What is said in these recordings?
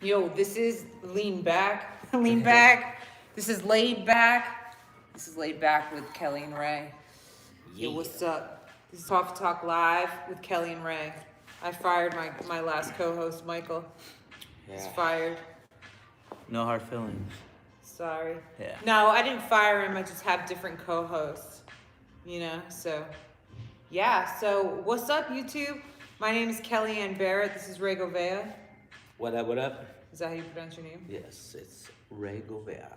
Yo, this is Lean Back. Lean Back. This is Laid Back. This is Laid Back with Kelly and Ray. Yeah. Yo, what's up? This is Coffee Talk Live with Kelly and Ray. I fired my last co-host, Michael. He's fired. No hard feelings. Sorry. Yeah. No, I didn't fire him. I just have different co-hosts. You know, so. Yeah, so what's up, YouTube? My name is Kelly Ann Barrett. This is Ray Govea. What up, what up? Is that how you pronounce your name? Yes, it's Ray Govea.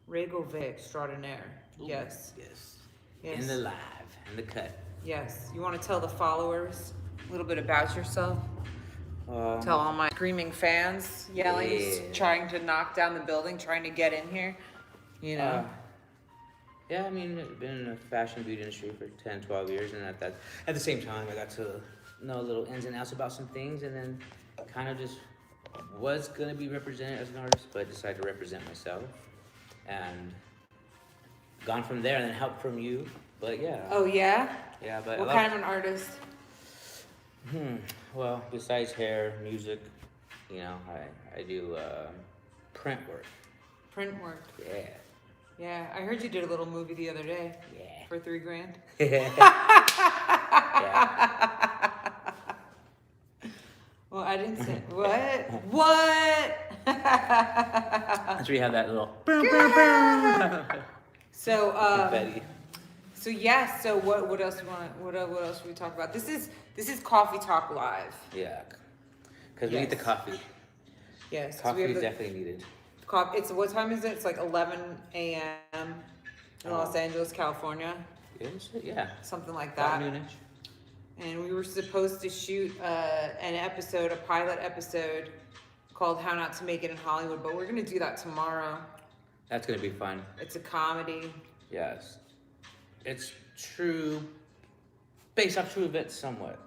Ray Govea extraordinaire. Ooh, Yes. In the live, in the cut. Yes. You want to tell the followers a little bit about yourself? Tell all my screaming fans, yelling, trying to knock down the building, trying to get in here. You know? Yeah, I mean, I've been in the fashion beauty industry for 10, 12 years, and at the same time, I got to know a little ins and outs about some things, and then kind of just was going to be represented as an artist, but decided to represent myself, and gone from there, and then help from you, but yeah. Oh, yeah? Yeah, but what kind of an artist? Well, besides hair, music, you know, I do print work. Print work. Yeah. Yeah, I heard you did a little movie the other day. Yeah. For $3,000. Yeah. Well, I didn't say what? What? That's where you have that little. So Betty. So yeah. So what else we want? What else should we talk about? This is Coffee Talk Live. Yeah. Because we need the coffee. Yes. Coffee is definitely needed. It's what time is it? It's like 11 a.m. in Los Angeles, California. Yeah. Something like that. About noonish. And we were supposed to shoot a pilot episode called How Not to Make It in Hollywood, but we're gonna do that tomorrow. That's gonna be fun. It's a comedy. Yes. It's true, based off true events somewhat.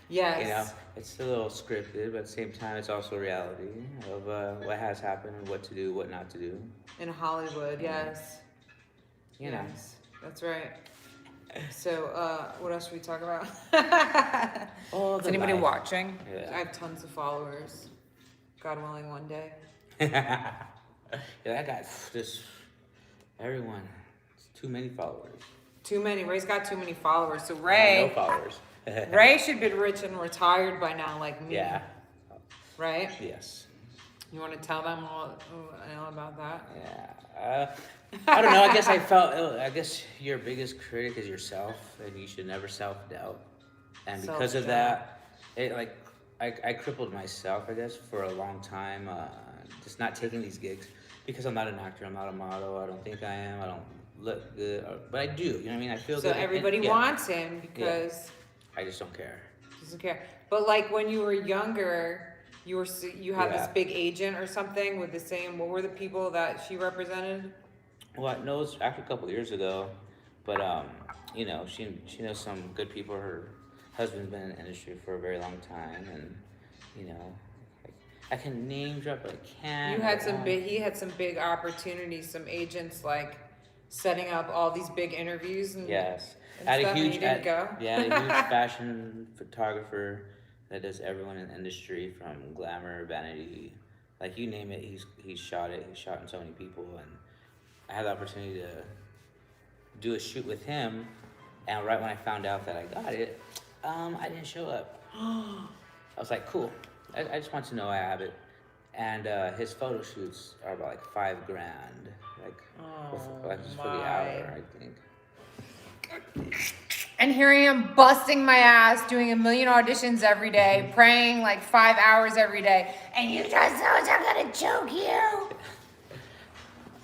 Yes. You know, it's a little scripted, but at the same time, it's also reality of what has happened and what to do, what not to do. In Hollywood, yes. You know. Yes, that's right. So, what else should we talk about? Is anybody watching? Yeah. I have tons of followers. God willing, one day. Yeah, I got just everyone. It's too many followers. Too many. Ray's got too many followers. So Ray. No followers. Ray should be rich and retired by now, like me. Yeah. Right? Yes. You want to tell them all about that? Yeah. I don't know. I guess your biggest critic is yourself, and you should never self-doubt. And because of that, I crippled myself, I guess, for a long time, just not taking these gigs because I'm not an actor, I'm not a model, I don't think I am, I don't look good, but I do. You know what I mean? I feel good. So everybody wants him because I just don't care. Doesn't care. But like when you were younger, you had this big agent or something with the same. What were the people that she represented? Well, no, it was actually a couple of years ago, but you know, she knows some good people. Her husband's been in the industry for a very long time, and you know, I can name drop, but I can't. He had some big opportunities. Some agents like setting up all these big interviews and yes, and stuff, and you didn't go. Yeah, a huge fashion photographer that does everyone in the industry from glamour, vanity, like you name it. He's shot it. He's shot in so many people, and I had the opportunity to do a shoot with him, and right when I found out that I got it, I didn't show up. I was like, cool. I just want to know I have it. And his photo shoots are about like $5,000, like for the hour, I think. And here I am busting my ass, doing a million auditions every day, praying like 5 hours every day, and you just know I'm gonna choke you.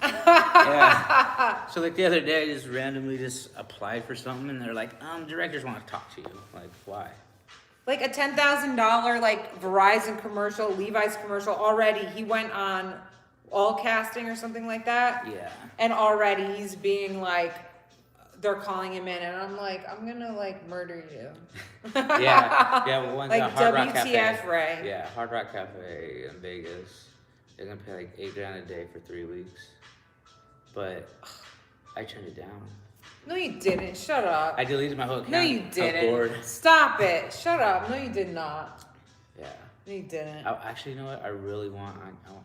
Yeah. So like the other day, I just randomly applied for something, and they're like, directors want to talk to you. Like, why? Like a $10,000 like Verizon commercial, Levi's commercial. Already he went on All Casting or something like that. Yeah. And already he's being like, they're calling him in, and I'm like, I'm gonna like murder you. Yeah. Well, one's like Hard Rock WTF, Cafe. Ray. Yeah, Hard Rock Cafe in Vegas. They're gonna pay like $8,000 a day for 3 weeks, but I turned it down. No, you didn't. Shut up. I deleted my whole account. No, you I was bored. didn't. Stop it. Shut up. No, you did not. Yeah. You didn't. Actually, you know what? I really want.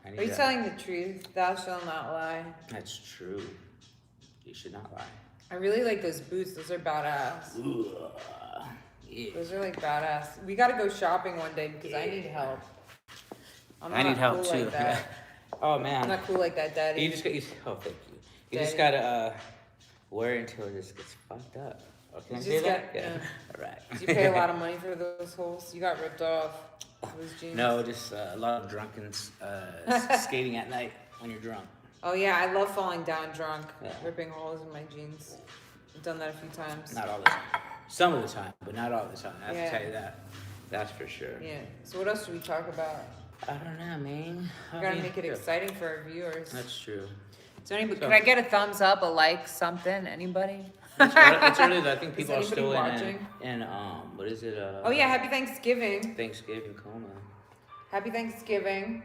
I need Are you that. telling the truth? Thou shalt not lie. That's true. You should not lie. I really like those boots. Those are badass. Ugh. Yeah. Those are like badass. We gotta go shopping one day because I need help. I'm I not need help cool too. Like that. Oh man. I'm not cool like that, Daddy. You just got. Oh, thank you. You Daddy. just gotta wear it until it just gets fucked up. Oh, can I say that? Yeah. All right. Did you pay a lot of money for those holes? You got ripped off. Those jeans. No, just a lot of drunken skating at night when you're drunk. Oh yeah, I love falling down drunk, Yeah. ripping holes in my jeans. I've done that a few times. Not all the time. Some of the time, but not all the time. I have Yeah. to tell you that. That's for sure. Yeah. So what else should we talk about? I don't know, man. We gotta make it exciting for our viewers. That's true. So anybody, could I get a thumbs up, a like, something? Anybody? It's early though. I think people are anybody still watching? in what is it? Oh yeah, happy Thanksgiving. Thanksgiving coma. Happy Thanksgiving.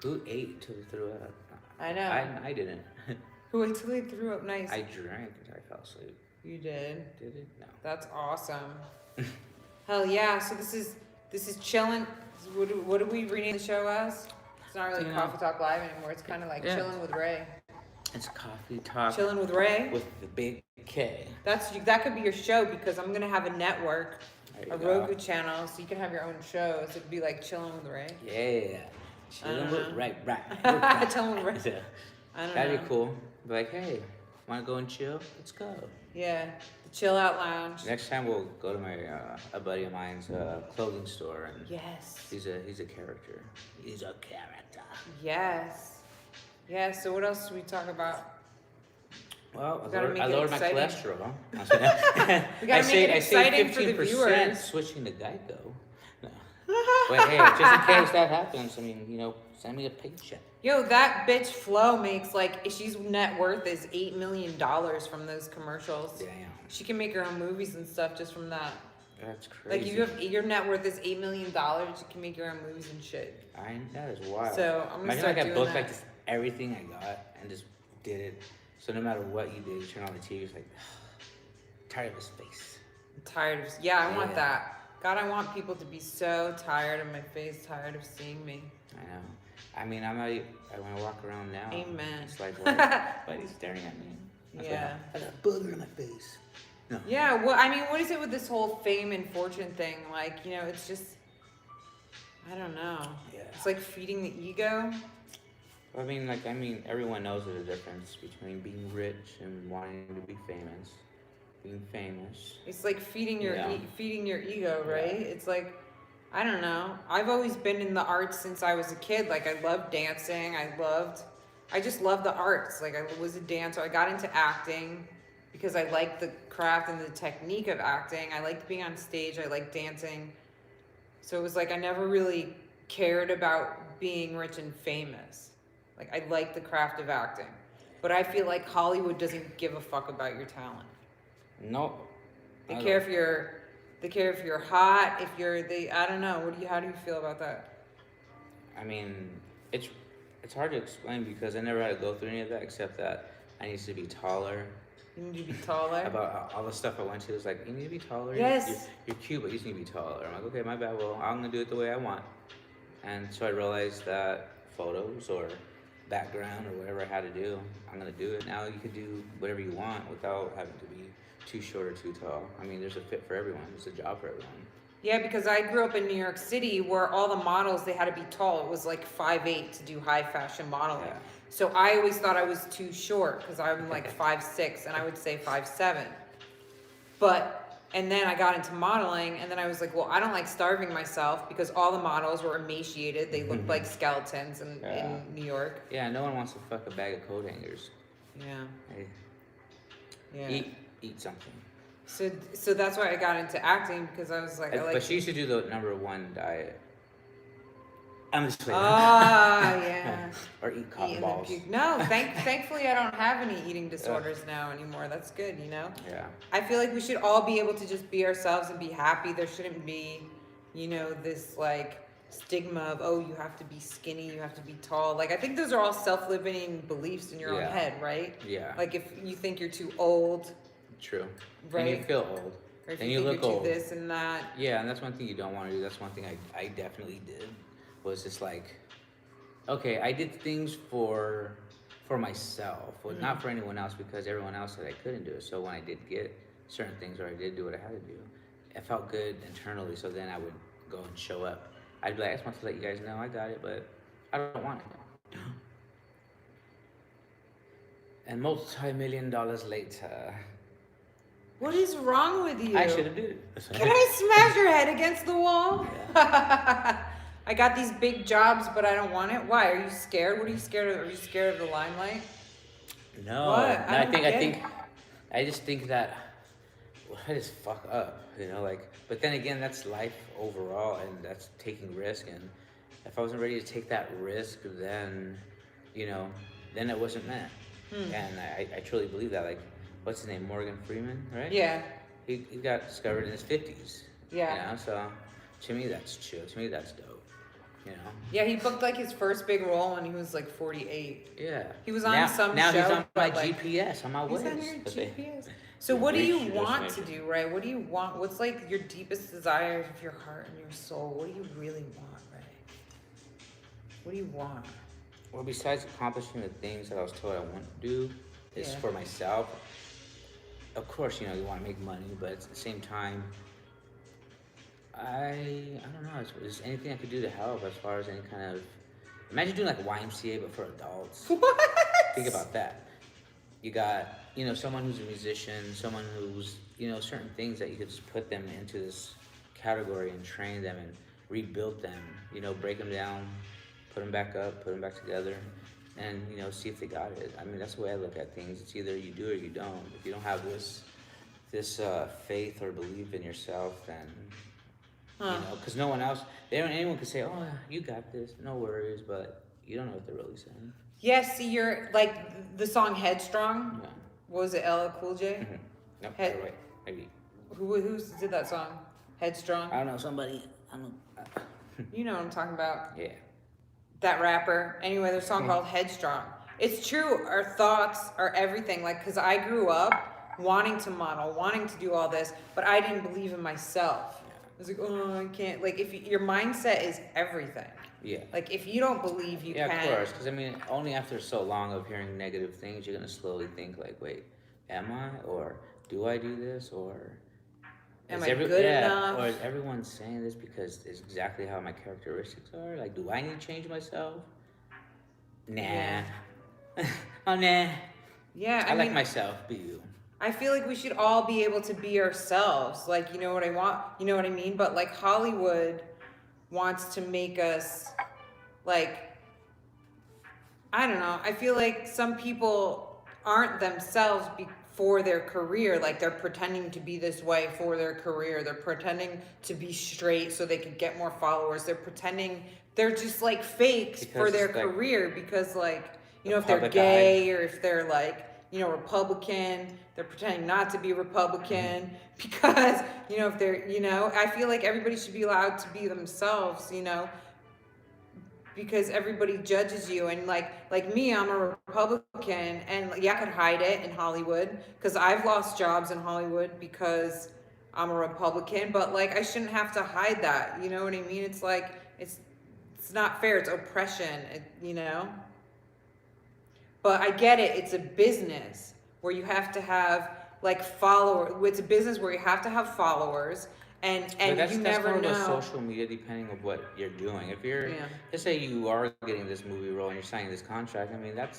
Who ate till they threw up? I know. I didn't. Who ate till they threw up nice? I drank until I fell asleep. You did. Did it? No. That's awesome. Hell yeah. So this is chillin'. What do we rename the show as? It's not really Coffee Talk Live anymore. It's kind of like Chillin' with Ray. It's Coffee Talk. Chillin' with Ray. With the big K. That could be your show because I'm gonna have a network, There a you go. Roku channel, so you can have your own shows. It'd be like Chillin' with Ray. Yeah. Chilling with know. right. Chillin' with Ray. Yeah. I don't know. That'd be cool. Be like, hey, wanna go and chill? Let's go. Yeah, the Chill Out Lounge. Next time we'll go to my a buddy of mine's clothing store, and Yes. he's a character. He's a character. Yes. Yeah. So what else should we talk about? Well, We gotta make I it lowered my exciting. cholesterol. We gotta make it exciting for the 15% viewers. switching to Geico. No. But hey, just in case that happens, I mean, send me a paycheck. Yo, that bitch Flo makes she's net worth is $8 million from those commercials. Damn. She can make her own movies and stuff just from that. That's crazy. Like if you have your net worth is $8 million, you can make your own movies and shit. That is wild. So I'm gonna Imagine start like I doing booked that. like just everything I got and just did it. So no matter what you did, you turn on the TV, it's like tired of his face. I'm tired of I want Yeah. that. God, I want people to be so tired of my face, tired of seeing me. I know. I mean, I want to walk around now. Amen. It's like, why are you staring at me? Yeah. I got a booger on my face. No. Yeah, well, I mean, what is it with this whole fame and fortune thing? Like, it's just, I don't know. Yeah. It's like feeding the ego. I mean, everyone knows there's a difference between being rich and wanting to be famous. Being famous. It's like feeding your ego, right? Yeah. It's like, I don't know. I've always been in the arts since I was a kid. Like, I loved dancing. I just loved the arts. Like, I was a dancer. I got into acting because I liked the craft and the technique of acting. I liked being on stage. I liked dancing. So it was like I never really cared about being rich and famous. Like, I liked the craft of acting. But I feel like Hollywood doesn't give a fuck about your talent. No. They care if you're hot, if you're I don't know. How do you feel about that? I mean, it's hard to explain because I never had to go through any of that except that I need to be taller. You need to be taller. About all the stuff I went to, it's like, you need to be taller. Yes. You're cute, but you just need to be taller. I'm like, okay, my bad. Well, I'm gonna do it the way I want. And so I realized that photos or background or whatever I had to do, I'm gonna do it. Now you can do whatever you want without having to be too short or too tall. I mean, there's a fit for everyone. There's a job for everyone. Yeah, because I grew up in New York City where all the models, they had to be tall. It was like 5'8" to do high fashion modeling. Yeah. So I always thought I was too short because I'm like 5'6" and I would say 5'7". And then I got into modeling and then I was like, well, I don't like starving myself because all the models were emaciated. They looked like skeletons in New York. Yeah, no one wants to fuck a bag of coat hangers. Yeah. Hey, Yeah. eat something. So that's why I got into acting because I was like, But she used to do the #1 diet. I'm just playing. Yeah. Or eat cotton Eating balls. No, thankfully I don't have any eating disorders now anymore. That's good, Yeah. I feel like we should all be able to just be ourselves and be happy. There shouldn't be, this like stigma of, oh, you have to be skinny, you have to be tall. Like, I think those are all self-limiting beliefs in your own head, right? Yeah. Like if you think you're too old. True. Right. And you feel old. Or if Then you you think look you're too old. this and that. Yeah, and that's one thing you don't want to do. That's one thing I definitely did. Was just like, okay, I did things for myself, well, not for anyone else, because everyone else said I couldn't do it. So when I did get certain things, or I did do what I had to do, it felt good internally. So then I would go and show up. I'd be like, I just want to let you guys know I got it, but I don't want it. And multi-million dollars later, What is wrong with you? I should have did it. Can I smash your head against the wall? Yeah. I got these big jobs, but I don't want it. Why? Are you scared? What are you scared of? Are you scared of the limelight? No, What? no, I don't I get think, it. I just think that, well, I just fuck up, like. But then again, that's life overall, and that's taking risk. And if I wasn't ready to take that risk, then, you know, then it wasn't meant. And I truly believe that. Like, what's his name? Morgan Freeman, right? Yeah. He got discovered in his 50s. Yeah. You know, so to me that's chill. To me that's dope. You know. Yeah, he booked like his first big role when he was like 48. Yeah. He was on some now show. he's on my but, like, GPS on my He's ways. on your But they- GPS. So You've what do you reached your want to destination. do, right? What do you want? What's like your deepest desires of your heart and your soul? What do you really want, right? What do you want? Well, besides accomplishing the things that I was told I want to do, is Yeah. for myself. Of course, you want to make money, but at the same time, I don't know. Is anything I could do to help as far as any kind of, imagine doing like YMCA but for adults. What? Think about that. You got, someone who's a musician, someone who's, certain things that you could just put them into this category and train them and rebuild them, break them down, put them back up, put them back together, and, see if they got it. I mean, that's the way I look at things. It's either you do or you don't. If you don't have this faith or belief in yourself, then, because no one else, anyone could say, oh, you got this, no worries, but you don't know what they're really saying. Yeah, see, you're like the song Headstrong. Yeah. What was it, LL Cool J? Mm-hmm. Nope, Head- you're right. Maybe. Who did that song? Headstrong? I don't know, somebody, I don't You know what I'm talking about. yeah. That rapper. Anyway, there's a song Mhm. called Headstrong. It's true. Our thoughts are everything. Like, because I grew up wanting to model, wanting to do all this, but I didn't believe in myself. I was like, oh, I can't. Like, if your mindset is everything. Yeah. Like, if you don't believe you Yeah, can. of course. Because, only after so long of hearing negative things, you're going to slowly think, like, wait, am I? Or do I do this? Or Am is I good enough? Or is everyone saying this because it's exactly how my characteristics are? Like, do I need to change myself? Nah. Yeah. Oh, nah. Yeah, I like mean, myself. Be you. I feel like we should all be able to be ourselves. Like, you know what I want? You know what I mean? But, like, Hollywood wants to make us, like, I don't know. I feel like some people aren't themselves for their career. Like, they're pretending to be this way for their career. They're pretending to be straight so they could get more followers. They're pretending they're just like fakes for their career because, like, if they're gay or if they're like, Republican, they're pretending not to be Republican because, if they're, I feel like everybody should be allowed to be themselves, because everybody judges you. And like me, I'm a Republican, and yeah, I could hide it in Hollywood because I've lost jobs in Hollywood because I'm a Republican, but like I shouldn't have to hide that. You know what I mean? It's like, it's not fair. It's oppression, But I get it. It's a business where you have to have like followers. It's a business where you have to have followers, and that's never more know. about social media, depending on what you're doing. If you're, let's say you are getting this movie role and you're signing this contract,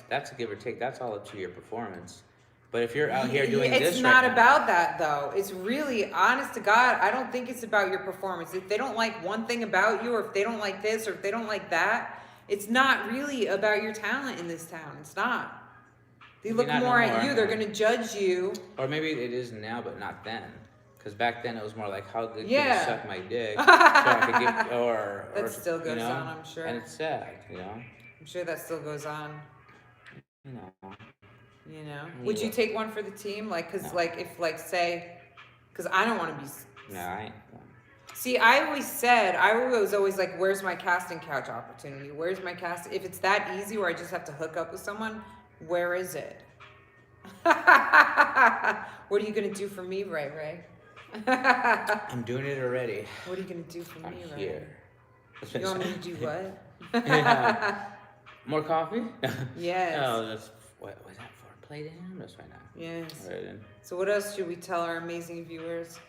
that's a give or take. That's all up to your performance. But if you're out here doing this, it's not about that though. It's really, honest to God, I don't think it's about your performance. If they don't like one thing about you, or if they don't like this, or if they don't like that, it's not really about your talent in this town. It's not. They look more at you. They're gonna judge you. Or maybe it is now, but not then. Because back then it was more like, how good can you suck my dick? So I could get, that still goes on, I'm sure. And it's sad, I'm sure that still goes on. No. Would you take one for the team? Like, cause like if like say, cause I don't want to be. No, I ain't. See, I was always like, where's my casting couch opportunity? Where's my cast? If it's that easy where I just have to hook up with someone, where is it? What are you gonna do for me, Ray? I'm doing it already. What are you gonna do for I'm me, here. Ryan? You want me to do what? Yeah. More coffee? Yes. Oh, that's what was that for? Play to him? That's right now. Yes. All right then. So what else should we tell our amazing viewers?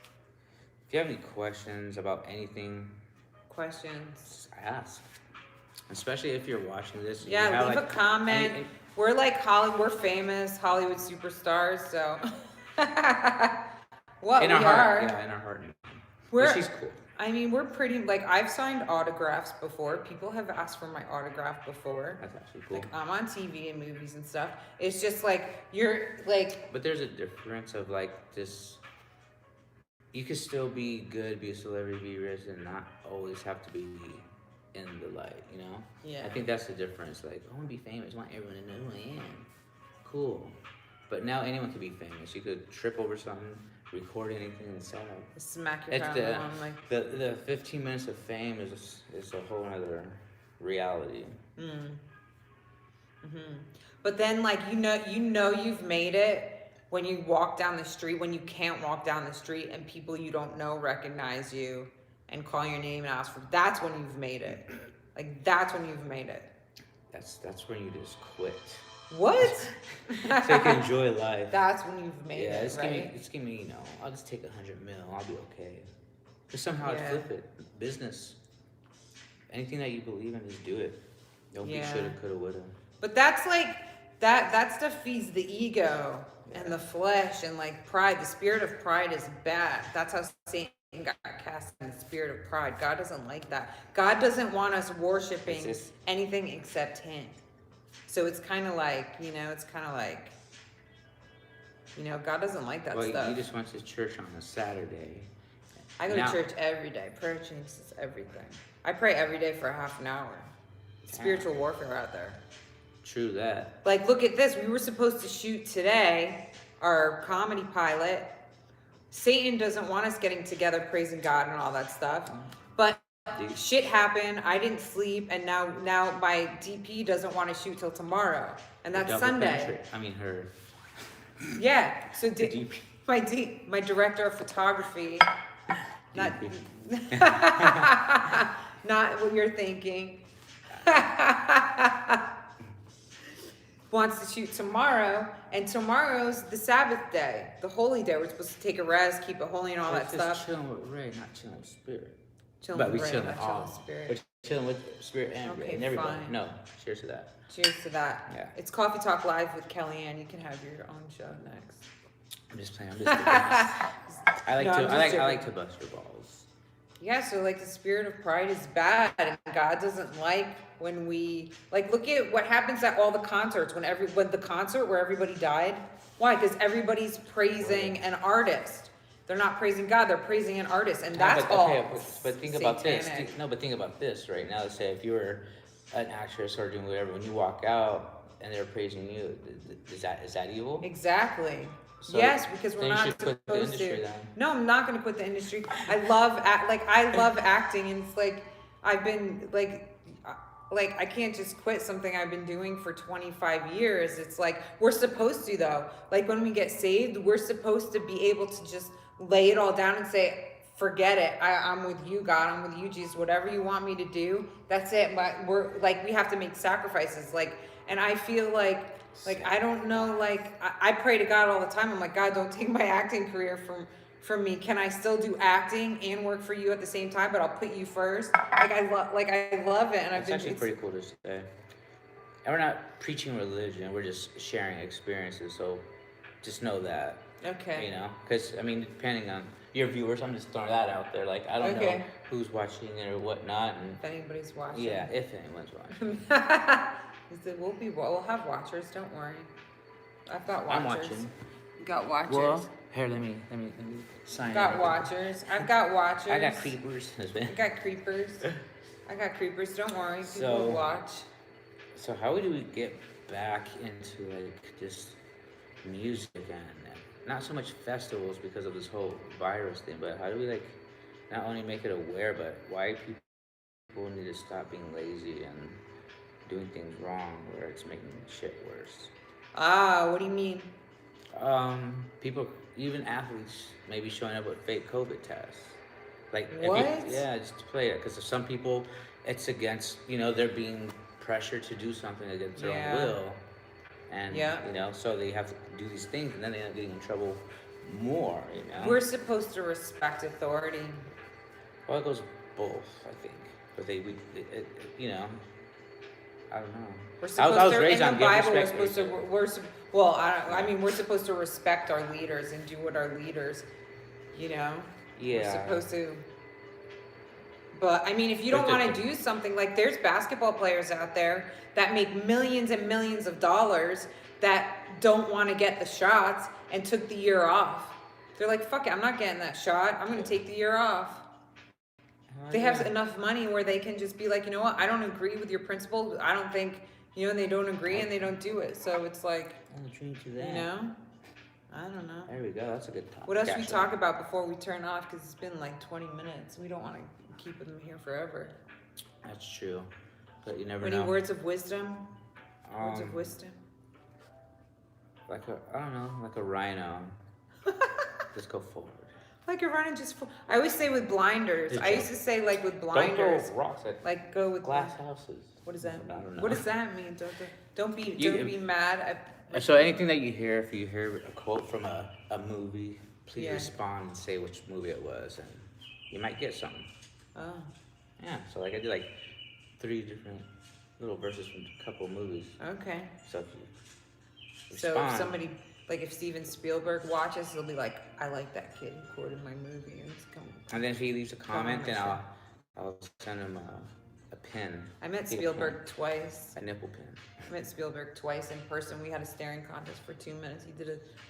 If you have any questions about anything, Questions. just ask. Especially if you're watching this. And you Yeah, have leave a like comment. We're like we're famous Hollywood superstars, so what in we our heart, are. yeah, in our heart. We're But she's cool. I mean, we're pretty like I've signed autographs before. People have asked for my autograph before. That's actually cool. Like I'm on TV and movies and stuff. It's just like you're like But there's a difference of like this. You could still be good, be a celebrity, be rich, and not always have to be in the light. You know. yeah. I think that's the difference. Like, I want to be famous. I want everyone to know who I am. Cool. But now anyone can be famous. You could trip over something, record anything, and sell it. Smack your It's head on the like the 15 minutes of fame is a whole other reality. But then like you know you've made it when you walk down the street when you can't walk down the street and people you don't know recognize you and call your name and ask for that's when you've made it. Like that's when you've made it. That's when you just quit. What? So you can enjoy life. That's when you've made Yeah, it, right? it's give me, I'll just take 100 mil, I'll be okay. Just somehow I'd Yeah. flip it. Business. Anything that you believe in, just do it. Don't be Yeah. shoulda, coulda, woulda. But that's like that stuff feeds the ego and the flesh and like pride. The spirit of pride is bad. That's how Satan got cast in the spirit of pride. God doesn't like that. God doesn't want us worshiping anything except Him. So it's kind of like, God doesn't like that Well, stuff. you just went to church on a Saturday. I go to church every day. Prayer changes everything. I pray every day for a half an hour. Spiritual warfare out there. True that. Like, look at this. We were supposed to shoot today our comedy pilot. Satan doesn't want us getting together, praising God and all that stuff. But shit happened. I didn't sleep, and now my DP doesn't want to shoot till tomorrow, and that's Sunday. Her. Yeah. So DP. my director of photography, not not what you're thinking. Wants to shoot tomorrow, and tomorrow's the Sabbath day, the holy day. We're supposed to take a rest, keep it holy, and all that stuff. Chilling with Ray, not chilling with Spirit. Chilling but with we Ray, chilling not all. chilling with Spirit. We're chilling with Spirit and Ray and everybody. Fine. No, cheers to that. Cheers to that. Yeah. It's Coffee Talk Live with Kellyanne. You can have your own show next. I'm just playing. I'm just. I like to bust your balls. Yeah, so like the spirit of pride is bad, and God doesn't like when we like look at what happens at all the concerts when the concert where everybody died. Why? Because everybody's praising an artist. They're not praising God. They're praising an artist, and that's but think about this. But think about this right now. Let's say if you were an actress or doing whatever, when you walk out and they're praising you, is that evil? Exactly. So yes, because we're not supposed to. Then. No, I'm not going to quit the industry. I love acting, and it's like I've been like I can't just quit something I've been doing for 25 years. It's like we're supposed to though. Like when we get saved, we're supposed to be able to just lay it all down and say, forget it. I'm with you, God. I'm with you, Jesus. Whatever you want me to do, that's it. But we have to make sacrifices. And I feel like I don't know, I pray to God all the time. I'm like, God, don't take my acting career from me. Can I still do acting and work for you at the same time? But I'll put you first. I love it, and It's actually pretty cool to say. And we're not preaching religion. We're just sharing experiences. So just know that. Okay. Because depending on your viewers, I'm just throwing that out there. Like I don't know who's watching it or whatnot, and if anybody's watching. Yeah, if anyone's watching. We'll have watchers. Don't worry. I've got watchers. I'm watching. You got watchers. Well, here, let me sign. Got watchers. I've got watchers. I got creepers. I got creepers. I got creepers. Don't worry. People will watch. So how do we get back into just music and not so much festivals because of this whole virus thing, but how do we not only make it aware, but why people need to stop being lazy and doing things wrong where it's making shit worse? What do you mean? People, even athletes, maybe showing up with fake COVID tests. Like if you, What? yeah, just to play it, because some people, it's against, they're being pressured to do something against their own Yeah. will, and Yeah. so they have to do these things, and then they end up getting in trouble more. We're supposed to respect authority. Well, it goes both, I think, but I don't know. We're I supposed was to, raised in on the give Bible, we're respect to supposed each to, other. well, I mean, we're supposed to respect our leaders and do what our leaders, you know? We're Yeah. supposed to. But, I mean, if you But don't if want to do something, like there's basketball players out there that make millions and millions of dollars that don't want to get the shots and took the year off. They're like, fuck it, I'm not getting that shot. I'm going to take the year off. They have Yeah. enough money where they can just be like, you know what, I don't agree with your principles. I don't think, and they don't agree and they don't do it. So it's like, I'll drink to that. I don't know. There we go. That's a good topic. What else we talk about before we turn off? Because it's been like 20 minutes. We don't want to keep them here forever. That's true. But you never Any know. words of wisdom? Words of Um, wisdom? I don't know, like a rhino. Just go forward. Like you're running just for. I always say with blinders. Just I used to say like with blinders. Don't throw rocks at Like go with glass houses. What does that mean? I don't know. What does that mean? Don't be mad at. So anything that you hear, if you hear a quote from a movie, please Yeah. respond and say which movie it was, and you might get something. Oh. Yeah. So like I did like 3 different little verses from a couple of movies. Okay. So if you So respond, if somebody, like if Steven Spielberg watches, he'll be like, I like that kid who quoted my movie. and then if he leaves a comment, then sure. I'll send him a pin. I met Get a Spielberg pin. twice. A nipple pin. I met Spielberg twice in person. We had a staring contest for 2 minutes. I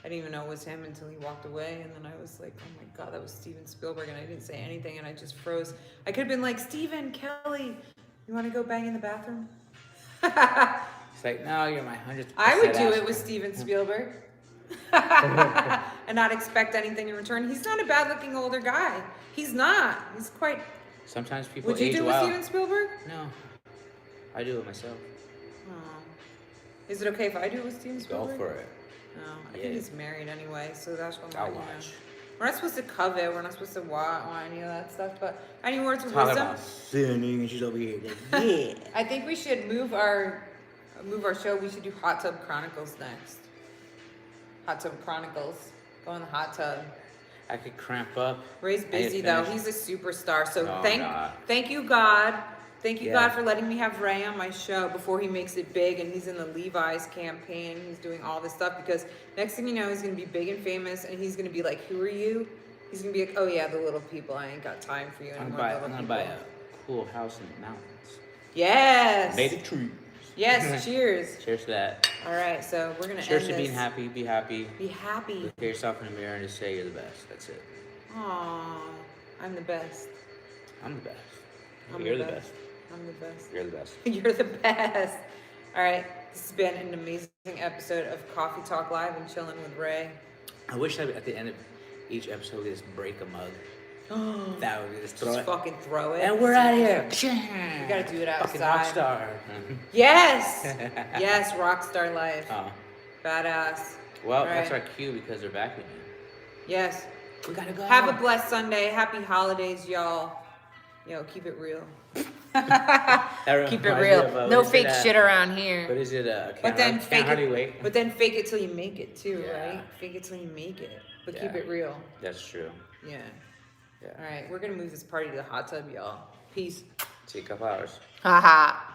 didn't even know it was him until he walked away. And then I was like, oh my God, that was Steven Spielberg. And I didn't say anything and I just froze. I could have been like, Steven, Kelly, you want to go bang in the bathroom? It's like, no, you're my 100th. I would do it with Steven Spielberg. And not expect anything in return. He's not a bad looking older guy. He's not. He's quite. Sometimes people Would you age do it with well. Steven Spielberg? No, I do it myself. Oh. Is it okay if I do it with Steven Spielberg? Go for it. No, I Yeah. think he's married anyway, so that's what I'll I'm watch. We're not supposed to covet. We're not supposed to want any of that stuff. But any words of Talk wisdom? about sinning, and she's over here. Like, yeah. I think we should move our show. We should do Hot Tub Chronicles next. Hot Tub Chronicles. Go in the hot tub. I could cramp up. Ray's busy though. He's a superstar. So No, I'm thank you God. Thank you Yeah. God for letting me have Ray on my show before he makes it big and he's in the Levi's campaign. He's doing all this stuff because next thing you know he's gonna be big and famous and he's gonna be like, who are you? He's gonna be like, oh yeah, the little people. I ain't got time for you I'm anymore. gonna buy a cool house in the mountains. Yes. Made of trees. Yes. Cheers. Cheers to that. All right. So we're gonna Cheers end to this. being happy. Be happy. Be happy. Look at yourself in the mirror and just say you're the best. That's it. Aww, I'm the best. I'm the best. I'm You're the the best. best. I'm the best. You're the best. You're the best. All right. This has been an amazing episode of Coffee Talk Live and Chilling with Ray. I wish at the end of each episode we just break a mug. That would be just throw Just it. fucking throw it. And we're out of here. We gotta do it Fucking outside. rock star. Yes. Yes. Rockstar life. Oh. Badass. Well, All that's right. our cue because they're back with me. Yes. We gotta go. Have a blessed Sunday. Happy holidays, y'all. Keep it real. Keep it real. No fake shit around here. What is it? But then fake hardly it. wait. But then fake it till you make it too, Yeah. right? Fake it till you make it. But Yeah. keep it real. That's true. Yeah. Yeah. All right, we're gonna move this party to the hot tub, y'all. Peace. See you in a couple hours. Haha.